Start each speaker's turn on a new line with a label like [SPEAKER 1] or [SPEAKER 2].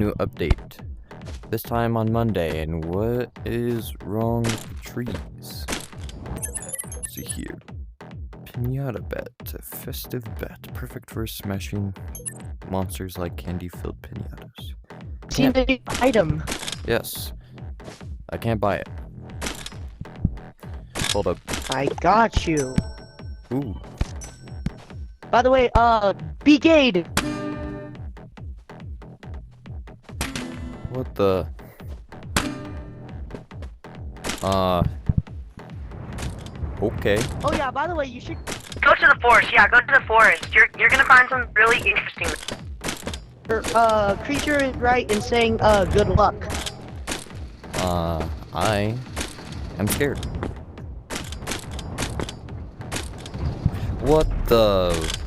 [SPEAKER 1] new update. This time on Monday, and what is wrong with the trees? Let's see here. Pinata bet, a festive bet, perfect for smashing monsters like candy-filled pinatas.
[SPEAKER 2] Seen the new item.
[SPEAKER 1] Yes. I can't buy it. Hold up.
[SPEAKER 2] I got you.
[SPEAKER 1] Ooh.
[SPEAKER 2] By the way, be gade.
[SPEAKER 1] What the? Okay.
[SPEAKER 2] Oh yeah, by the way, you should
[SPEAKER 3] Go to the forest. Yeah, go to the forest. You're gonna find something really interesting.
[SPEAKER 2] Creature is right in saying good luck.
[SPEAKER 1] I am scared. What the?